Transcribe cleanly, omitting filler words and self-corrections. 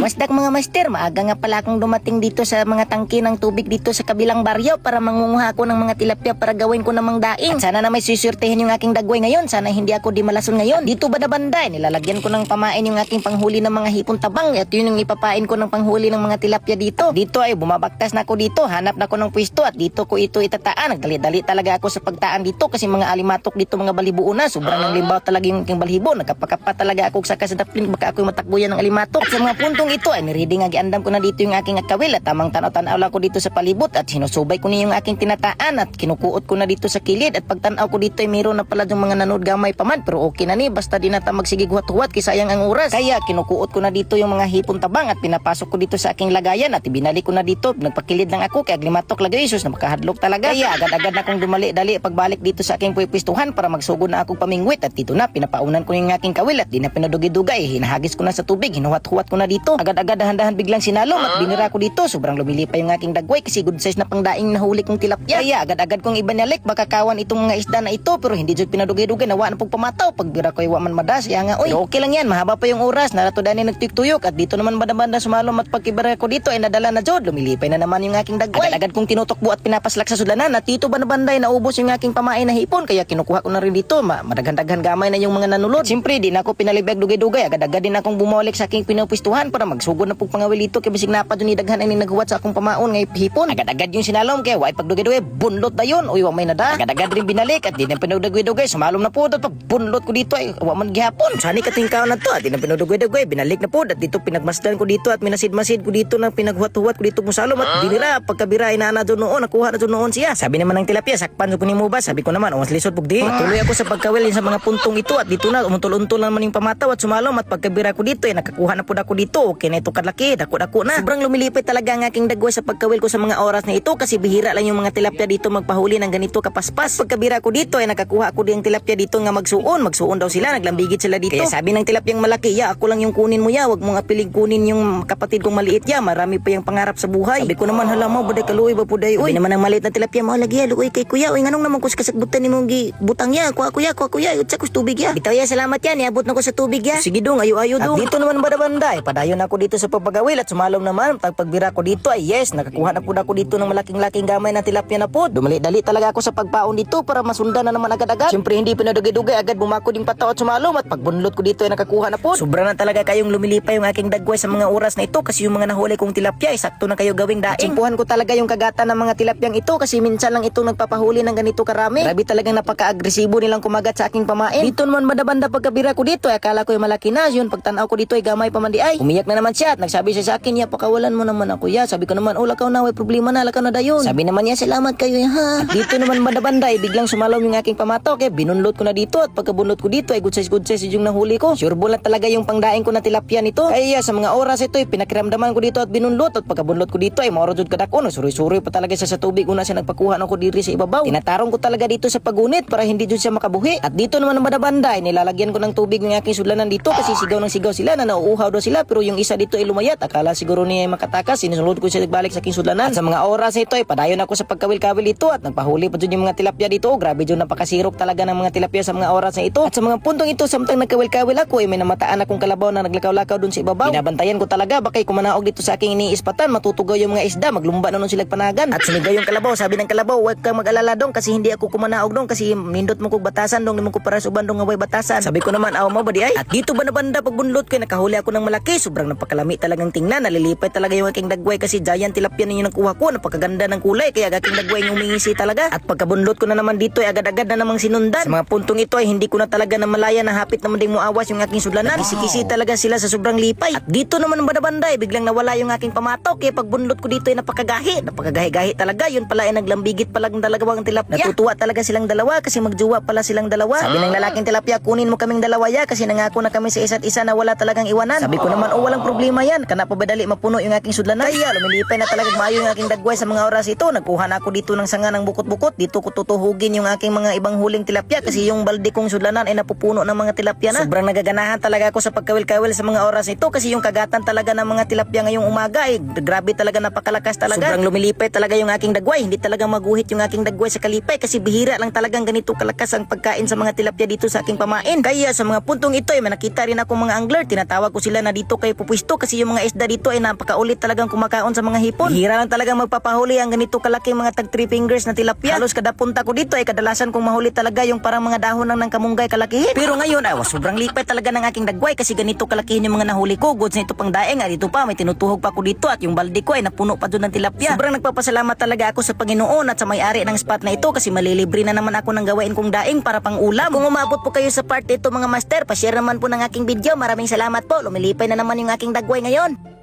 Masdak mga master, maaga nga pala akong dumating dito sa mga tangke ng tubig dito sa kabilang baryo para mangunguha ako ng mga tilapia para gawin ko namang daing. At sana na may susurtehin yung aking dagway ngayon. Sana hindi ako di malason ngayon. Dito banda-banda, nilalagyan ko ng pamain yung aking panghuli ng mga hipon tabang. At yun yung ipapain ko ng panghuli ng mga tilapia dito. At dito ay bumabaktas na ako dito, hanap na ako ng pwesto at dito ko ito itataan. Nagdali-dali talaga ako sa pagtaan dito kasi mga alimatok dito, mga balibuo na. Sobrang ng limbaw talaga yung aking balibo. Nagkapakapa talaga ako sa kasadapling baka ako matakbuyan ng alimatok. At sa mga puntong ito ay niready nga giandam ko na dito yung aking akawil at tamang tanaw-tanaw lang ko dito sa palibot at sinusubay ko niya yung aking tinataan at kinukuot ko na dito sa kilid at pagtanaw ko dito ay mayroon na pala yung mga nanood gamay paman pero okay na ni basta di na ta magsigig huwat-huwat kasi sayang ang oras. Kaya kinukuot ko na dito yung mga hipon tabang at pinapasok ko dito sa aking lagayan at ibinalik ko na dito. Nagpakilid lang ako kaya aglimatok lagay isus na makahadlok talaga. Kaya agad-agad na akong dumali-dali pagbalik dito sa aking pwestuhan para magsugod na akong pamingwit at dito na pinapaunan ko yung aking kawil at di na pinadugi-dugay. Hinahagis ko na sa tubig, hinuhat-huwat ko na dito. Agad-agad dahan-dahan biglang sinalom at binira ko dito. Sobrang lumilipay yung aking dagway kasi good size na pangdaing nahuli kong tilapia. Kaya agad-agad kong ibanalik baka kawan itong mga isda na ito pero hindi jud pinadugay-dugay nawa na pong pamataw. Pagbira ko iwa man madas ya nga oy. Pero okay lang yan, mahaba pa yung oras. Narato dani nagtuyok at dito naman banda-banda sumalom at pagkibara ko dito ay nadala na jud. Lumilipay na naman yung aking dagway. Agad-agad kong tinutokbo at pinapaslak sa sudlanan at dito banda-banda ay naubos yung aking pamain na hipon kaya kinukuha ko na rin dito. Madaghan-daghan gamay na yung mga nanulod. Siyempre di na ako pinalibag dugay-dugay. Agad-agad din akong bumalik sa aking pinupwestuhan para magsugod na pong pangawil dito kay bisig napad ni daghan ay naghuwat sa akong pamaon ngay hipon. Agad-agad yung sinalom kay way pagdugay-dugay bunlot na yun. Uy wa may nada. Agad-agad rin binalik at di na pinudugay-dugay sumalom na po at pagbunlot ko dito ay wa man gihapon. Sani katingkaw na to at di na pinudugay-dugay binalik na po at dito pinagmasdan ko dito at minasid-masid ko dito nang pinaghuwat-huwat ko dito musalom at dinira pagkabira ay naana doon noon nakuha na doon noon siya. Sabi naman ng tilapia sakpan ko ni mo ba? Sabi ko naman mas lisod pugdi. Tuloy ako sa pagkawil sa mga puntong ito at dito na umuntol-untol naman yung pamataw at sumalom at pagkabira ko dito ay nakakuha na po ako dito. Okay na ito kadlaki, dako-dako na. Sobrang lumilipay talaga ang aking dagway sa pagkawil ko sa mga oras na ito kasi bihira lang yung mga tilapia dito magpahuli ng ganito kapaspas. Pagkabira ko dito ay nakakuha ako diyang tilapia dito nga magsuon daw sila, naglambigit sila dito. Kaya sabi ng tilapyang malaki, ya ako lang yung kunin mo ya, wag mong apiling kunin yung kapatid kong maliit ya, marami pa yung pangarap sa buhay. Sabi ko naman hala mo, buday kaluoy ba puday, uy. Sabi naman ang maliit na tilapia mo, lagi ya, luoy kay kuya, uy nganong naman kus kasagbutan ni mong butang ya, kuha kuya, utsa kus tubig ya. Bitaw ya, salamat yan, iabot na ko sa tubig ya. Sige dong, ayo dong. At dito naman banda-banda, padayon ako dito sa pagpagawil at sumalom naman. Pagbira ko dito ay yes, nakakuha na po ako dito ng malaking-laking gamay na tilapia na po. Dumali-dali talaga ako sa pagpaon dito para masundan na naman agad-agad. Siyempre hindi pinadugay-dugay, agad bumako din pataw at sumalom at pagbunlot ko dito ay nakakuha na po. Sobra na talaga kayong lumilipay yung aking dagway sa mga oras na ito kasi yung mga nahuli kong tilapia ay sakto na kayo gawing daing. Simpuhan ko talaga yung kagatan ng mga tilapyang ito kasi minsan lang itong nagpapahuli ng ganito karami. Grabe talagang napaka-agresibo nilang kumagat sa aking pamain. Dito naman banda-banda pagkabira ko dito ay akala ko yung malaki na yun. Pagtanaw ko dito ay gamay pa man di ay. Umiyak na naman siya at nagsabi siya sa akin, ya pakawalan mo naman ako ya. Sabi ko naman, lakaw na, way problema na, lakaw na dayon. Sabi naman niya, salamat kayo ya ha. At dito naman banda-banda ay biglang sumalom yung aking pamato kaya binunlot ko na dito at pagkabunlot ko dito ay good size yung nahuli ko. Sure lang talaga yung pangdaing ko na tilapia nito. Kaya sa mga oras ito ay pinakiramdaman ko dito at binunlot at pagkabunlot ko dito ay maurod kadako no. Suri-suri pa talaga siya sa tubig una siya nagpakuha ako diri sa ibabaw. Tinatarong ko talaga dito sa pagunit para hindi jud siya makabuhi. At dito naman banda-banda ay nilalagyan ko ng tubig ng aking sudlanan dito kasi sigaw ng sigaw sila na nauuhaw daw sila pero yung isa dito ay lumayat. Akala siguro niya ay makatakas. Sinusunod ko siya nagbalik sa aking sudlanan. At sa mga oras ito ay padayon ako sa pagkawil-kawil dito at nagpahuli pa dyan yung mga tilapia dito. Grabe dyan napakasirok talaga ng mga tilapia sa mga oras na ito. At sa mga puntong ito samtang nagkawil-kawil ako ay may namataan akong kalabaw na naglakaw-lakaw dun sa ibabaw. Binabantayan ko talaga bakay kumanaog dito sa aking iniispatan matutugaw yung mga isda maglumba na nun sila panagan. At sumigaw yung kalabaw. Sabi ng kalabaw, huwag kang mag-alala dong kasi hindi ako kumanaog dong kasi nindot mo kong batasan dong limong ko para sa uban dong nga way batasan. Sabi ko naman, aw mo ba di ay? At dito banda-banda pagbunlot ko nakahuli ako ng malaki. Sobrang napakalami talagang tingnan. Nalilipay talaga yung aking dagway kasi giant tilapia ninyo nakuha ko. Napakaganda ng kulay kaya aking dagway yung umingisi talaga. At pagkabunlot ko na naman dito ay agad-agad na namang sinundan. Sa mga puntong ito ay hindi ko na talaga namalaya na hapit naman ding muawas yung aking sudlanan. Kisi-kisi talaga sila sa sobrang lipay. At dito naman banda-banda ay biglang nawala yung aking pamatok kaya pagbunlot ko dito ay napakagahi talaga. Yun pala ay naglambigit pala ng dalawang tilapia. Natutuwa talaga silang dalawa kasi magjuwa pala silang dalawa. Sabi ng lalaking tilapia, kunin mo kaming dalawa ya kasi nangako na kami sa isa't isa na wala talagang iwanan. Sabi ko naman, walang problema yan. Kana pa ba dali mapuno yung aking sudlanan? Kaya lumilipay na talagang maayo yung aking dagway sa mga oras ito. Nagkuha na ako dito ng sanga ng bukot-bukot. Dito ko tutuhugin yung aking mga ibang huling tilapia kasi yung balde kong sudlanan ay napupuno ng mga tilapia na. Sobrang nagaganahan talaga ako sa pagkawil-kawil sa mga oras ito kasi yung kagatan talaga ng mga tilapia ngayong umaga ay grabe talaga, napakalakas talaga. Sobrang lumilipay talaga yung aking dagway. Hindi talaga maguhit yung aking dagway sa kalipay kasi bihira lang talagang ganito kalakas ang pagkain sa mga tilapia dito sa aking pamain. Kaya sa mga puntong ito ay may nakita rin ako mga angler. Tinatawag ko sila na dito kayo pwesto kasi yung mga isda dito ay napakaulit talagang kumakaon sa mga hipon. Hira lang talagang magpapahuli ang ganito kalaki mga tag 3 fingers na tilapia. Halos kada punta ko dito ay kadalasan kong mahuli talaga yung parang mga dahon ng kamunggay kalakihin. Pero ngayon ay sobrang lipay talaga ng aking dagway kasi ganito kalakihin yung mga nahuli ko. Goods na ito pang daing at ito pa may tinutuhog pa ko dito at yung balde ko ay napuno pa doon ng tilapia. Sobrang nagpapasalamat talaga ako sa Panginoon at sa may-ari ng spot na ito kasi malilibre na naman ako ng gawain kong daing para pang ulam. Kung umabot po kayo sa part ito mga master, pa-share naman po ng aking video. Maraming salamat po. Lumilipay na naman yung aking dagway ngayon.